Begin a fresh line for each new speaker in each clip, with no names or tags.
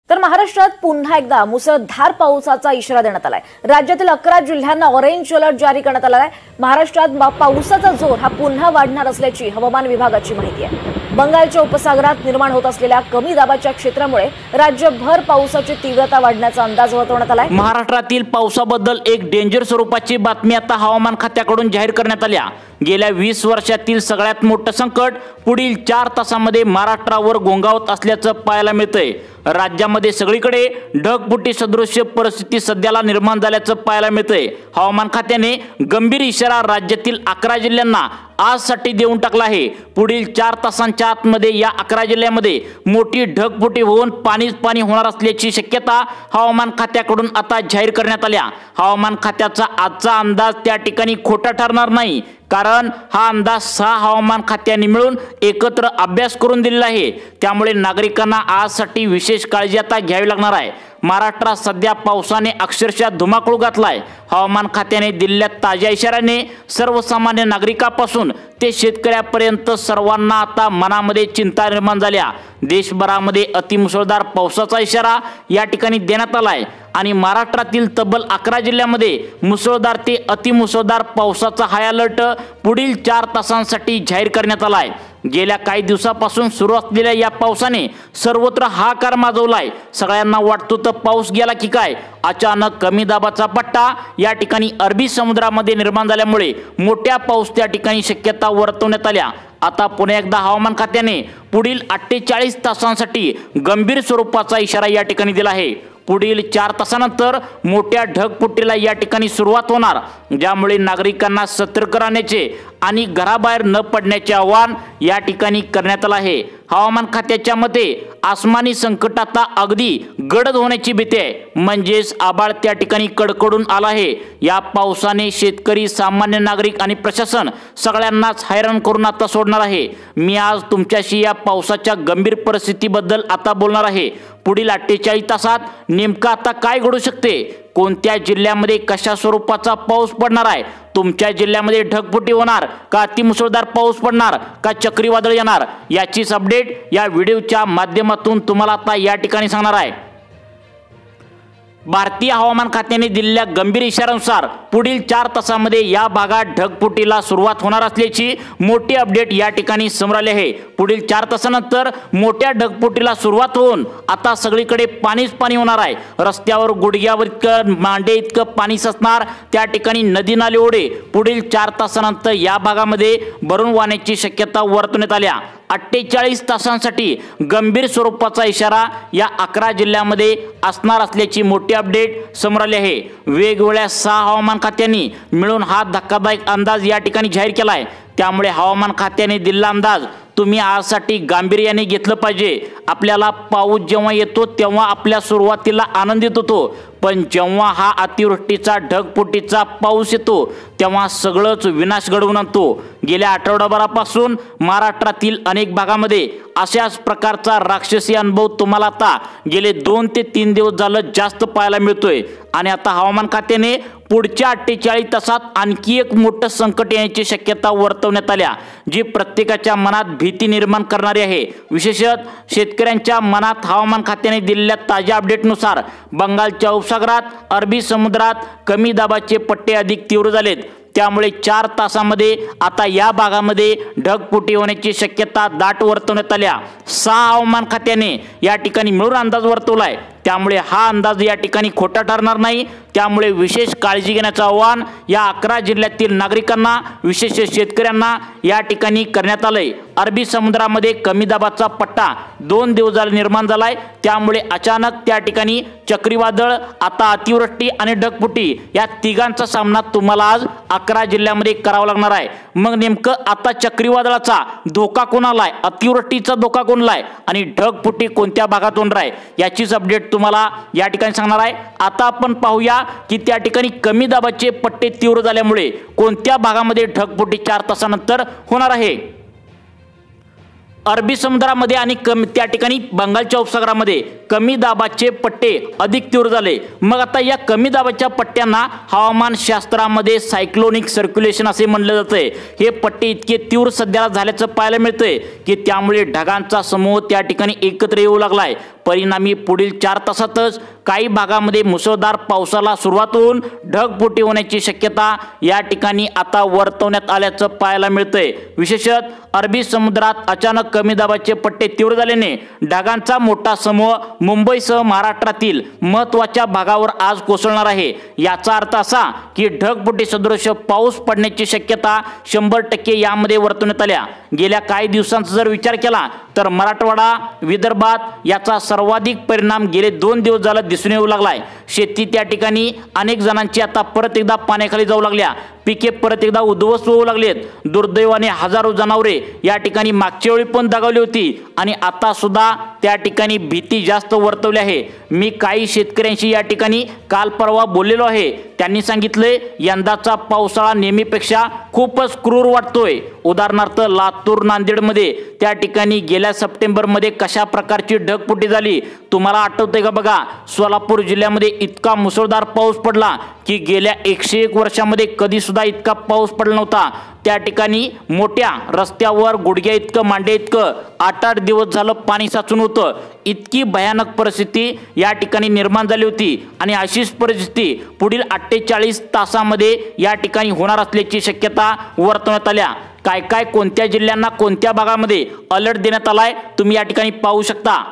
तर महाराष्ट्रात पुन्हा एकदा मुसळधार पावसाचा इशारा देण्यात आलाय। राज्यातील 11 जिल्ह्यांना ऑरेंज अलर्ट जारी करण्यात आला आहे। महाराष्ट्रात पावसाचा जोर हा पुन्हा वाढणार असल्याची हवामान विभागाची माहिती आहे। बंगालच्या उपसागरात निर्माण होत असलेल्या कमी दाबाच्या क्षेत्रामुळे राज्यभर पावसाची तीव्रता वाढण्याचा अंदाज वर्तवण्यात आलाय।
महाराष्ट्रातील पावसाबद्दल एक डेंजर स्वरूपाची बातमी आता हवामान खात्याकडून जाहीर करण्यात आली आहे। गेल्या 20 वर्षातील सगळ्यात मोठं संकट पुढील 4 तासांमध्ये महाराष्ट्रावर घोंगावत असल्याचं पाहायला मिळतंय। राज्यामध्ये सगळीकडे ढगफुटी सदृश्य परिस्थिती सध्याला निर्माण झाल्याचं पाहायला मिळतंय। हवामान खात्याने गंभीर इशारा राज्यातील 11 जिल्ह्यांना आजसाठी देऊन टाकला आहे। पुढील 4 तासांच्या आतमध्ये या 11 जिल्ह्यांमध्ये मोठी ढगफुटी होऊन पाणी होणार असल्याची शक्यता हवामान खात्याकडून आता जाहीर करण्यात आली आहे। हवामान खात्याचा आजचा अंदाज त्या ठिकाणी खोटा ठरणार नाही, कारण हा अंदाज 6 हवामान खात्यांनी मिळून एकत्र अभ्यास करून दिलेला आहे। त्यामुळे नागरिकांना आजसाठी विशेष काळजी आता घ्यावी लागणार आहे। महाराष्ट्रात सध्या पावसाने अक्षरशः धुमाकूळ घातलाय। हवामान खात्याने दिलेल्या ताज्या इशाऱ्याने सर्वसामान्य नागरिकांपासून ते शेतकऱ्यांपर्यंत सर्वांना आता मनामध्ये चिंता निर्माण झाली आहे। देशभरामध्ये अतिमुसळधार पावसाचा इशारा या ठिकाणी देण्यात आलाय आणि महाराष्ट्रातील तब्बल 11 जिल्ह्यांमध्ये मुसळधार ते अतिमुसळधार पावसाचा हाय अलर्ट पुढील 4 तासांसाठी जाहीर करण्यात आलाय। गेल्या काही दिवसापासून सुरू असलेल्या या पावसाने सर्वत्र हाहाकार माजवलाय। सगळ्यांना वाटतो तर पाऊस गेला की काय, अचानक कमी दाबाचा पट्टा या ठिकाणी अरबी समुद्रामध्ये निर्माण झाल्यामुळे मोठ्या पाऊस त्या ठिकाणी शक्यता वर्तवण्यात आल्या। आता पुन्हा एकदा हवामान खात्याने पुढील 48 तासांसाठी गंभीर स्वरूपाचा इशारा या ठिकाणी दिला आहे। पुढील 4 तासानंतर मोठ्या ढगफुटीला या ठिकाणी सुरुवात होणार, ज्यामुळे नागरिकांना सतर्क राहण्याचे आणि घराबाहेर न पडण्याचे आवाहन या ठिकाणी करण्यात आले आहे। हवामान खात्याच्या मते आसमानी संकट आता अगदी गडद होण्याची भीती आहे, म्हणजेच आभाळ त्या ठिकाणी कडकडून आला आहे। या पावसाने शेतकरी, सामान्य नागरिक आणि प्रशासन सगळ्यांनाच हैराण करून आता सोडणार आहे। मी आज तुमच्याशी या पावसाच्या गंभीर परिस्थितीबद्दल आता बोलणार आहे। पुढील 48 तासात नेमका आता काय घडू शकते, कोणत्या जिल्ह्यामध्ये कशा स्वरूपाचा पाऊस पडणार आहे, तुमच्या जिल्ह्यामध्ये ढगफुटी होणार का अतिमुसळधार पाऊस पडणार का चक्रीवादळ येणार, याचीच अपडेट या व्हिडिओच्या माध्यमातून तुम्हाला आता या ठिकाणी सांगणार आहे। भारतीय हवामान खात्याने दिलेल्या गंभीर इशाऱ्यानुसार पुढील 4 तासांमध्ये या भागात ढगफुटीला सुरुवात होणार असल्याची मोठी अपडेट या ठिकाणी समोर आली आहे। पुढील 4 तासानंतर मोठ्या ढगफुटीला सुरुवात होऊन आता सगळीकडे पाणी होणार आहे। रस्त्यावर गुडघ्यावर इतकं, मांडे इतकं पाणी साचणार। त्या ठिकाणी नदी नाले ओढे पुढील 4 तासानंतर या भागामध्ये भरून वाहण्याची शक्यता वर्तवण्यात आली आहे। 48 तासांसाठी गंभीर स्वरूपाचा इशारा या 11 जिल्ह्यांमध्ये असणार असल्याची मोठी अपडेट समोर आली आहे। वेगवेगळ्या 6 हवामान खात्यांनी मिळून हा धक्कादायक अंदाज या ठिकाणी जाहीर केला आहे। त्यामुळे हवामान खात्याने दिलेला अंदाज तुम्ही आजसाठी गांभीर्याने घेतलं पाहिजे। आपल्याला पाऊस जेव्हा येतो तेव्हा आपल्या सुरुवातीला आनंदित होतो, पण जेव्हा हा अतिवृष्टीचा ढगफुटीचा पाऊस येतो तेव्हा सगळंच विनाश घडवून आणतो। गेल्या आठवडाभरापासून महाराष्ट्रातील अनेक भागामध्ये अशाच प्रकारचा राक्षसी अनुभव तुम्हाला आता गेले 2 ते 3 दिवस झालं जास्त पाहायला मिळतोय आणि आता हवामान खात्याने पुढच्या 48 तासात आणखी एक मोठं संकट येण्याची शक्यता वर्तवण्यात आल्या, जी प्रत्येकाच्या मनात भीती निर्माण करणारी आहे। विशेषतः शेतकऱ्यांच्या मनात हवामान खात्याने दिलेल्या ताज्या अपडेटनुसार बंगालच्या उपसागरात, अरबी समुद्रात कमी दाबाचे पट्टे अधिक तीव्र झालेत। त्यामुळे 4 तासांमध्ये आता या भागामध्ये ढगफुटी होण्याची शक्यता दाट वर्तवण्यात आल्या। 6 हवामान खात्याने या ठिकाणी मिळून अंदाज वर्तवलाय, त्यामुळे हा अंदाज या ठिकाणी खोटा ठरणार नाही। त्यामुळे विशेष काळजी घेण्याचं आवाहन या 11 जिल्ह्यातील नागरिकांना, विशेष शेतकऱ्यांना या ठिकाणी करण्यात आलंय। अरबी समुद्रामध्ये कमी दाबाचा पट्टा 2 दिवस झाले निर्माण झालाय, त्यामुळे अचानक त्या ठिकाणी चक्रीवादळ, आता अतिवृष्टी आणि ढगफुटी या तिघांचा सामना तुम्हाला आज 11 जिल्ह्यांमध्ये करावा लागणार आहे। मग नेमकं आता चक्रीवादळाचा धोका कोणाला आहे, अतिवृष्टीचा धोका कोणाला आहे आणि ढगफुटी कोणत्या भागात होणार आहे, याचीच अपडेट तुम्हाला या ठिकाणी सांगणार आहे। आता आपण पाहूया की त्या ठिकाणी कमी दाबाचे पट्टे तीव्र झाल्यामुळे कोणत्या भागामध्ये ढगफुटी 4 तासानंतर होणार आहे। अरबी समुद्रामध्ये आणि त्या ठिकाणी बंगालच्या उपसागरामध्ये कमी दाबाचे पट्टे अधिक तीव्र झाले। मग आता या कमी दाबाच्या पट्ट्यांना हवामान शास्त्रामध्ये सायक्लोनिक सर्क्युलेशन असे म्हणले जाते। हे पट्टे इतके तीव्र सध्याला झाल्याचं पाहायला मिळतंय की त्यामुळे ढगांचा समूह त्या ठिकाणी एकत्र येऊ लागलाय। परिणामी पुढील 4 तासातच काही भागामध्ये मुसळधार पावसाला सुरुवात होऊन ढगफुटी होण्याची शक्यता या ठिकाणी आता वर्तवण्यात आल्याचं पाहायला मिळतंय। विशेषतः अरबी समुद्रात अचानक कमी दाबाचे पट्टे तीव्र झाल्याने ढगांचा मोठा समूह मुंबईसह महाराष्ट्रातील महत्त्वाच्या भागावर आज कोसळणार आहे। याचा अर्थ असा की ढगफुटी सदृश पाऊस पडण्याची शक्यता 100% यामध्ये वर्तवण्यात आल्या। गेल्या काही दिवसांचा जर विचार केला तर मराठवाडा विदर्भात याचा सर्वाधिक परिणाम गेले 2 दिवस झाला दिसून येऊ लागलाय। शेती त्या ठिकाणी अनेक जणांची आता परत एकदा पाण्याखाली जाऊ लागल्या, पिके परत एकदा उद्ध्वस्त होऊ लागलेत। दुर्दैवाने हजारो जनावरे या ठिकाणी मागच्या वेळी पण दगावली होती आणि आता सुद्धा त्या ठिकाणी भीती जास्त वर्तवली आहे। मी काही शेतकऱ्यांशी या ठिकाणी काल परवा बोललेलो आहे, त्यांनी सांगितले यंदाचा पावसाळा नेहमीपेक्षा खूपच क्रूर वाटतोय। उदाहरणार्थ लातूर नांदेडमध्ये त्या ठिकाणी गेल्या सप्टेंबरमध्ये कशा प्रकारची ढगफुटी झाली तुम्हाला आठवतंय का बघा। सोलापूर जिल्ह्यामध्ये इतका मुसळधार पाऊस पडला की गेल्या 101 वर्षामध्ये कधी सुद्धा इतका पाऊस पडला नव्हता। त्या ठिकाणी मोठ्या रस्त्यावर गुडघ्या इतकं मांडे इतकं 8-8 दिवस झालं पाणी साचून होतं। इतकी भयानक परिस्थिती या ठिकाणी निर्माण झाली होती आणि अशीच परिस्थिती पुढील 48 तासामध्ये या ठिकाणी होणार असल्याची शक्यता वर्तवण्यात आल्या। काय कोणत्या जिल्ह्यांना कोणत्या भागामध्ये अलर्ट देण्यात आलाय तुम्ही या ठिकाणी पाहू शकता।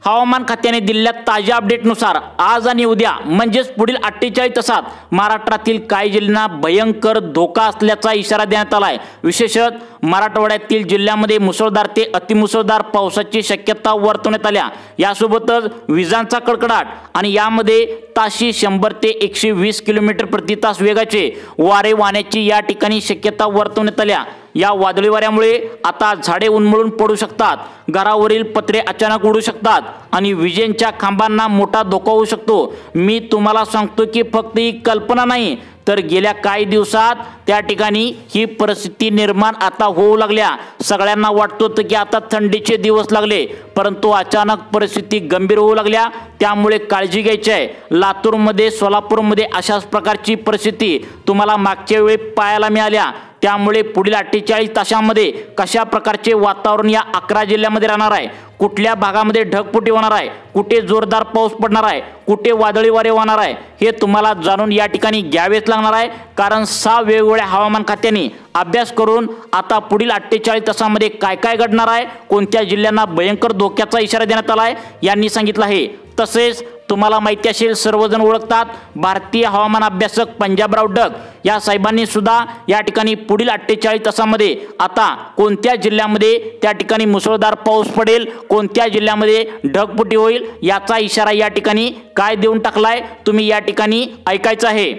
हवामान खात्याने दिलेल्या ताज्या अपडेटनुसार आज आणि उद्या म्हणजेच पुढील 48 तासात महाराष्ट्रातील काही जिल्ह्यांना भयंकर धोका असल्याचा इशारा देण्यात आलाय। विशेषतः मराठवाड्यातील जिल्ह्यामध्ये मुसळधार ते अतिमुसळधार पावसाची शक्यता वर्तवण्यात आल्या। यासोबतच विजांचा कडकडाट आणि यामध्ये ताशी 100 ते 120 किलोमीटर प्रति तास वेगाचे वारे वाहण्याची या ठिकाणी शक्यता वर्तवण्यात आल्या। या वादळी वाऱ्यामुळे आता झाडे उन्मळून पडू शकतात, घरावरील पत्रे अचानक उडू शकतात आणि विजेंच्या खांबांना मोठा धोका होऊ शकतो। मी तुम्हाला सांगतो की फक्त ही कल्पना नाही तर गेल्या काही दिवसात त्या ठिकाणी ही परिस्थिती निर्माण आता होऊ लागल्या। सगळ्यांना वाटत होतं की आता थंडीचे दिवस लागले, परंतु अचानक परिस्थिती गंभीर होऊ लागल्या, त्यामुळे काळजी घ्यायची आहे। लातूरमध्ये सोलापूरमध्ये अशाच प्रकारची परिस्थिती तुम्हाला मागच्या वेळी पाहायला मिळाल्या। त्यामुळे पुढील 48 तासांमध्ये कशा प्रकारचे वातावरण या 11 जिल्ह्यामध्ये राहणार आहे, कुठल्या भागामध्ये ढगफुटी होणार आहे, कुठे जोरदार पाऊस पडणार आहे, कुठे वादळी वारे वाहणार आहे हे तुम्हाला जाणून या ठिकाणी घ्यावेच लागणार आहे। कारण 6 वेगवेगळ्या हवामान खात्याने अभ्यास करून आता पुढील 48 तासांमध्ये काय घडणार आहे, कोणत्या जिल्ह्यांना भयंकर धोक्याचा इशारा देण्यात आला आहे यांनी सांगितलं आहे। तसेच तुम्हाला माहिती असेल सर्वजण ओळखतात भारतीय हवामान अभ्यासक पंजाबराव डग या साहेबांनी सुद्धा या ठिकाणी पुढील 48 तासांमध्ये आता कोणत्या जिल्ह्यामध्ये त्या ठिकाणी मुसळधार पाऊस पडेल, कोणत्या जिल्ह्यामध्ये ढगफुटी होईल याचा इशारा या ठिकाणी काय देऊन टाकलाय तुम्ही या ठिकाणी ऐकायचं आहे।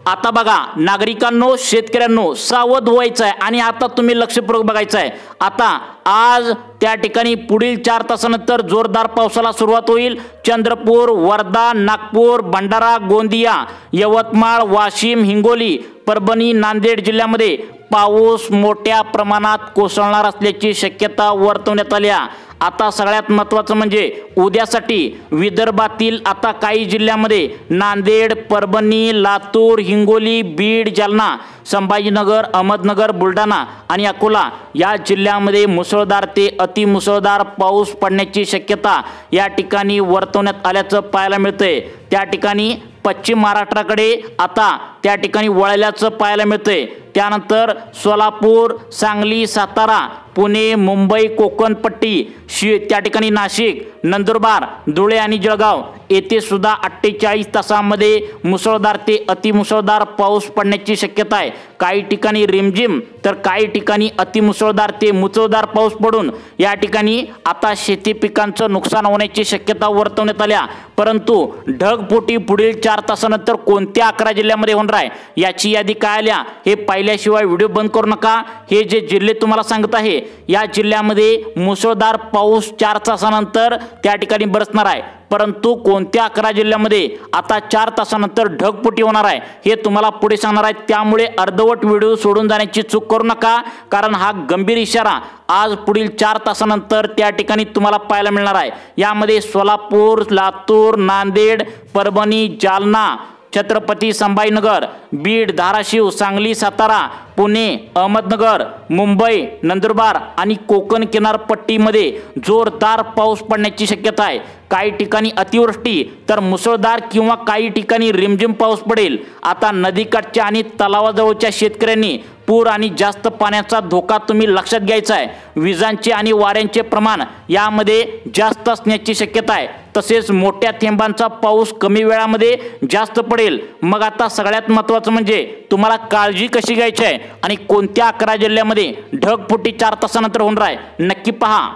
आता बघा नागरिकांनो, शेतकऱ्यांनो सावध व्हायचं आहे आणि आता तुम्ही लक्षपूर्वक बघायचं आहे। आता आज त्या ठिकाणी पुढील 4 तासानंतर जोरदार पावसाला सुरुवात होईल। चंद्रपूर, वर्धा, नागपूर, भंडारा, गोंदिया, यवतमाळ, वाशिम, हिंगोली, परभणी, नांदेड जिल्ह्यामध्ये पाऊस मोठ्या प्रमाणात कोसळणार असल्याची शक्यता वर्तवण्यात आल्या। आता सगळ्यात महत्त्वाचं म्हणजे उद्यासाठी विदर्भातील आता काही जिल्ह्यामध्ये नांदेड, परभणी, लातूर, हिंगोली, बीड, जालना, संभाजीनगर, अहमदनगर, बुलढाणा आणि अकोला या जिल्ह्यामध्ये मुसळधार ते अतिमुसळधार पाऊस पडण्याची शक्यता या ठिकाणी वर्तवण्यात आल्याचं पाहायला मिळतंय। त्या ठिकाणी पश्चिम महाराष्ट्राकडे आता त्या ठिकाणी वळल्याचं पाहायला मिळतंय। त्यानंतर सोलापूर, सांगली, सातारा, पुणे, मुंबई, कोकण पट्टी, त्या ठिकाणी नाशिक, नंदुरबार, धुळे आणि जळगाव येथे सुद्धा 48 तासांमध्ये मुसळधार ते अतिमुसळधार पाऊस पडण्याची शक्यता आहे। काही ठिकाणी रिमझिम तर काही ठिकाणी अतिमुसळधार ते मुसळधार पाऊस पडून या ठिकाणी आता शेती पिकांचं नुकसान होण्याची शक्यता वर्तवण्यात आल्या। परंतु ढगफुटी पुढील 4 तासानंतर कोणत्या 11 जिल्ह्यामध्ये होणार आहे याची यादी काय आल्या हे पाहिल्याशिवाय व्हिडिओ बंद करू नका। हे जे जिल्हे तुम्हाला सांगत आहे या जिल्ह्यामध्ये मुसळधार पाऊस 4 तासानंतर त्या ठिकाणी बरसणार आहे, परंतु कोणत्या 11 जिल्ह्यामध्ये आता 4 तासानंतर ढगफुटी होणार आहे हे तुम्हाला पुढे सांगणार आहे। त्यामुळे अर्धवट व्हिडिओ सोडून जाण्याची चूक करू नका, कारण हा गंभीर इशारा आज पुढील 4 तासानंतर त्या ठिकाणी तुम्हाला पाहायला मिळणार आहे। यामध्ये सोलापूर, लातूर, नांदेड, परभणी, जालना, छत्रपती संभाजीनगर, बीड, धाराशिव, सांगली, सातारा, पुणे, अहमदनगर, मुंबई, नंदुरबार आणि कोकण किनारपट्टीमध्ये जोरदार पाऊस पडण्याची शक्यता आहे। काही ठिकाणी अतिवृष्टी तर मुसळधार किंवा काही ठिकाणी रिमझिम पाऊस पडेल। आता नदीकाठच्या आणि तलावाजवळच्या शेतकऱ्यांनी पूर आणि जास्त पाण्याचा धोका तुम्ही लक्षात घ्यायचा आहे। विजांचे आणि वाऱ्यांचे प्रमाण यामध्ये जास्त असण्याची शक्यता आहे। तसेच मोठ्या थेंबांचा पाऊस कमी वेळामध्ये जास्त पडेल। मग आता सगळ्यात महत्त्वाचं म्हणजे तुम्हाला काळजी कशी घ्यायची आहे आणि कोणत्या 11 जिल्ह्यामध्ये ढगफुटी 4 तासानंतर होणार आहे नक्की पहा।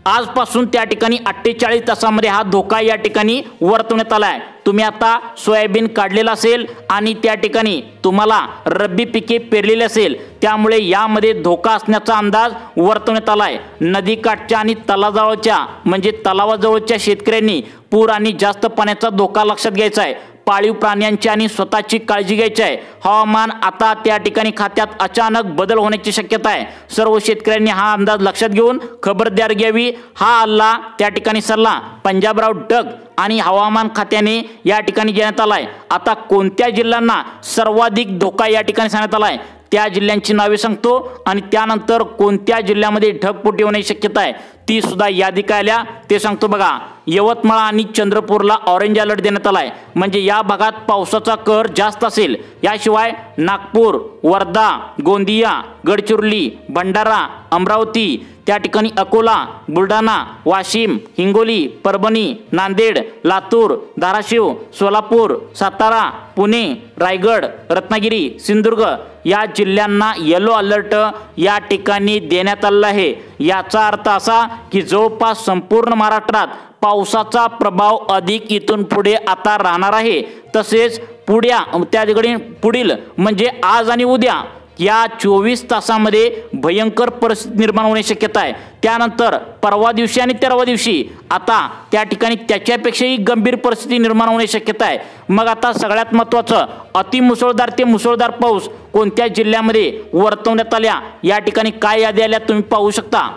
आजपासून त्या ठिकाणी 48 तासामध्ये हा धोका या ठिकाणी वर्तवण्यात आला आहे। तुम्ही आता सोयाबीन काढलेला असेल आणि त्या ठिकाणी तुम्हाला रब्बी पिके पेरलेली असेल, त्यामुळे यामध्ये धोका असण्याचा अंदाज वर्तवण्यात आला आहे। नदीकाठच्या आणि तलावाजवळच्या शेतकऱ्यांनी पूर आणि जास्त पाण्याचा धोका लक्षात घ्यायचा आहे। पाळीव प्राण्यांची आणि स्वतःची काळजी घ्यायची आहे। हवामान आता त्या ठिकाणी खात्यात अचानक बदल होण्याची शक्यता आहे। सर्व शेतकऱ्यांनी हा अंदाज लक्षात घेऊन खबरदारी घ्यावी। हा आला त्या ठिकाणी सल्ला पंजाबराव डग आणि हवामान खात्याने या ठिकाणी देण्यात आलाय। आता कोणत्या जिल्ह्यांना सर्वाधिक धोका या ठिकाणी सांगण्यात आलाय त्या जिल्ह्यांची नावे सांगतो आणि त्यानंतर कोणत्या जिल्ह्यामध्ये ढगफुटी होण्याची शक्यता आहे ती सुद्धा यादी काय आल्या ते सांगतो बघा। यवतमाळ आणि चंद्रपूरला ऑरेंज अलर्ट देण्यात आलाय, म्हणजे या भागात पावसाचा कहर जास्त असेल। याशिवाय नागपूर, वर्धा, गोंदिया, गडचिरोली, भंडारा, अमरावती, त्या ठिकाणी अकोला, बुलढाणा, वाशिम, हिंगोली, परभणी, नांदेड, लातूर, धाराशिव, सोलापूर, सातारा, पुणे, रायगड, रत्नागिरी, सिंधुदुर्ग या जिल्ह्यांना येलो अलर्ट या ठिकाणी देण्यात आला आहे। याचा अर्थ असा की जवळपास संपूर्ण महाराष्ट्रात पावसाचा प्रभाव अधिक इथून पुढे आता राहणार आहे। तसेच पुढील म्हणजे आज आणि उद्या या 24 तासामध्ये भयंकर परिस्थिती निर्माण होण्याची शक्यता आहे। त्यानंतर परवा दिवशी आणि 13व्या दिवशी आता त्या ठिकाणी त्याच्यापेक्षाही गंभीर परिस्थिती निर्माण होण्याची शक्यता आहे। मग आता सगळ्यात महत्त्वाचं अतिमुसळधार ते मुसळधार पाऊस कोणत्या जिल्ह्यामध्ये वर्तवण्यात आल्या या ठिकाणी काय यादी आल्या तुम्ही पाहू शकता।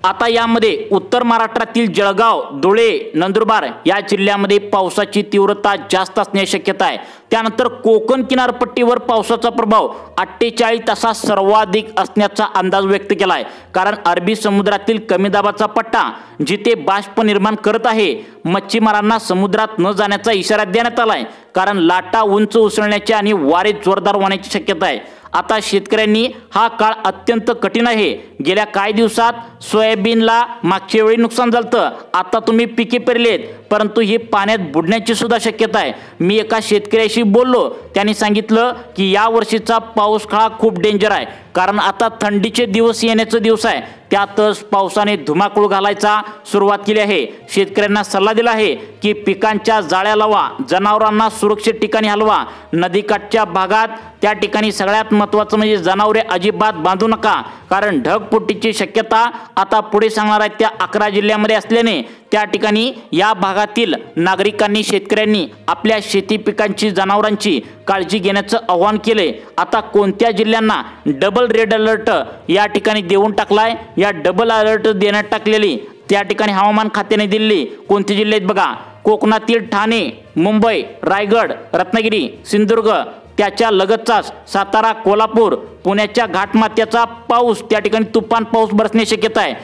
आता यामध्ये उत्तर महाराष्ट्रातील जळगाव, धुळे, नंदुरबार या जिल्ह्यामध्ये पावसाची तीव्रता जास्त असण्याची शक्यता आहे। त्यानंतर कोकण किनारपट्टीवर पावसाचा प्रभाव 48 तासात सर्वाधिक असण्याचा अंदाज व्यक्त केला आहे, कारण अरबी समुद्रातील कमी दाबाचा पट्टा जिथे बाष्प निर्माण करत आहे। मच्छीमारांना समुद्रात न जाण्याचा इशारा देण्यात आला आहे, कारण लाटा उंच उसळण्याची आणि वारे जोरदार होण्याची शक्यता आहे। आता शेतकऱ्यांनी हा काळ अत्यंत कठीण आहे। गेल्या काही दिवसात सोयाबीनला मागच्या वेळी नुकसान झालं, आता तुम्ही पिके पेरलेत परंतु हे पाण्यात बुडण्याची सुद्धा शक्यता आहे। मी एका शेतकऱ्याशी बोललो, त्यांनी सांगितलं की या वर्षीचा पाऊस काळ खूप डेंजर आहे, कारण आता थंडीचे दिवस येण्याचे दिवस आहे, त्यातच पावसाने धुमाकूळ घालायचा सुरुवात केली आहे। शेतकऱ्यांना सल्ला दिला आहे की पिकांच्या जाळ्या लावा, जनावरांना सुरक्षित ठिकाणी हलवा। नदीकाठच्या भागात त्या ठिकाणी सगळ्यात महत्त्वाचं म्हणजे जनावरे अजिबात बांधू नका, कारण ढगफुटीची शक्यता आता पुढे सांगणार आहे त्या 11 जिल्ह्यामध्ये असल्याने त्या ठिकाणी या भागातील नागरिकांनी शेतकऱ्यांनी आपल्या शेती पिकांची जनावरांची काळजी घेण्याचं आवाहन केले। आता कोणत्या जिल्ह्यांना डबल रेड अलर्ट या ठिकाणी देऊन टाकलाय, या डबल अलर्ट देण्यात टाकलेली त्या ठिकाणी हवामान खात्याने दिल्ली कोणते जिल्हे आहेत बघा। कोकणातील ठाणे, मुंबई, रायगड, रत्नागिरी, सिंधुदुर्ग, त्याच्या लगतचाच सातारा, कोल्हापूर, पुण्याच्या घाटमाथ्याचा पाऊस त्या ठिकाणी तुफान पाऊस बरसण्याची शक्यता आहे।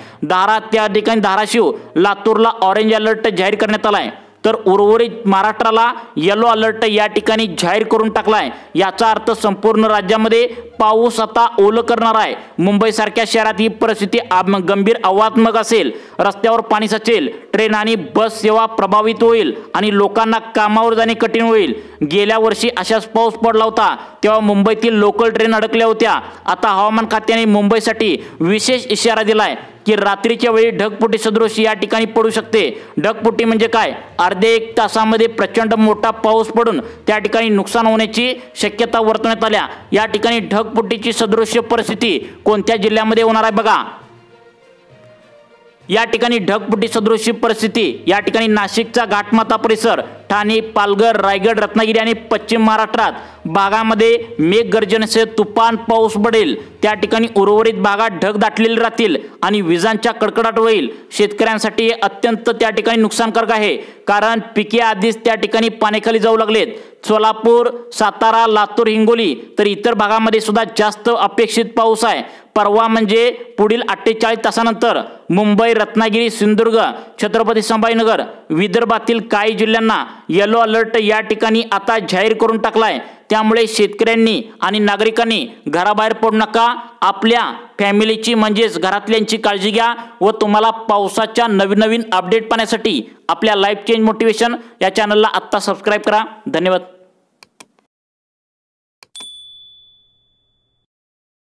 त्या ठिकाणी धाराशिव, लातूरला ऑरेंज अलर्ट जाहीर करण्यात आलाय, तर उर्वरित महाराष्ट्राला येलो अलर्ट या ठिकाणी जाहीर करून टाकलाय। याचा अर्थ संपूर्ण राज्यामध्ये पाऊस आता ओलं करणार आहे। मुंबई सारख्या शहरात ही परिस्थिती गंभीर आव्हानात्मक असेल। रस्त्यावर पाणी साचेल, ट्रेन आणि बस सेवा प्रभावित होईल आणि लोकांना कामावर जाणे कठीण होईल। गेल्या वर्षी अशाच पाऊस पडला होता तेव्हा मुंबईतील लोकल ट्रेन अडकल्या होत्या। आता हवामान खात्याने मुंबईसाठी विशेष इशारा दिलाय की रात्रीच्या वेळी ढगफुटी सदृश या ठिकाणी पडू शकते। ढगफुटी म्हणजे काय? अर्धे 1 तासामध्ये प्रचंड मोठा पाऊस पडून त्या ठिकाणी नुकसान होण्याची शक्यता वर्तवण्यात आल्या। या ठिकाणी ढगफुटीची सदृश परिस्थिती कोणत्या जिल्ह्यामध्ये होणार आहे बघा। या ठिकाणी ढगफुटी सदृश परिस्थिती। या ठिकाणी नाशिकचा घाटमाथा परिसर, ठाणे, पालघर, रायगड, रत्नागिरी आणि पश्चिम महाराष्ट्रात भागामध्ये मेघगर्जनेसह तुफान पाऊस पडेल। त्या ठिकाणी उर्वरित भागात ढग दाटलेले राहतील आणि विजांच्या कडकडाट होईल। शेतकऱ्यांसाठी अत्यंत त्या ठिकाणी नुकसानकारक आहे, कारण पिके आधीच त्या ठिकाणी पाण्याखाली जाऊ लागलेत। सोलापूर, सातारा, लातूर, हिंगोली तर इतर भागामध्ये सुद्धा जास्त अपेक्षित पाऊस आहे। परवा म्हणजे पुढील 48 तासानंतर मुंबई, रत्नागिरी, सिंधुदुर्ग, छत्रपती संभाजीनगर, विदर्भातील काही जिल्ह्यांना येलो अलर्ट या ठिकाणी आता जाहीर करून टाकलाय। त्यामुळे शेतकऱ्यांनी आणि नागरिकांनी घराबाहेर पडू नका। आपल्या फॅमिलीची म्हणजेच घरातल्यांची काळजी घ्या व तुम्हाला पावसाच्या नवीन अपडेट पाहण्यासाठी आपल्या लाईफ चेंज मोटिवेशन या चॅनलला आत्ता सबस्क्राईब करा। धन्यवाद।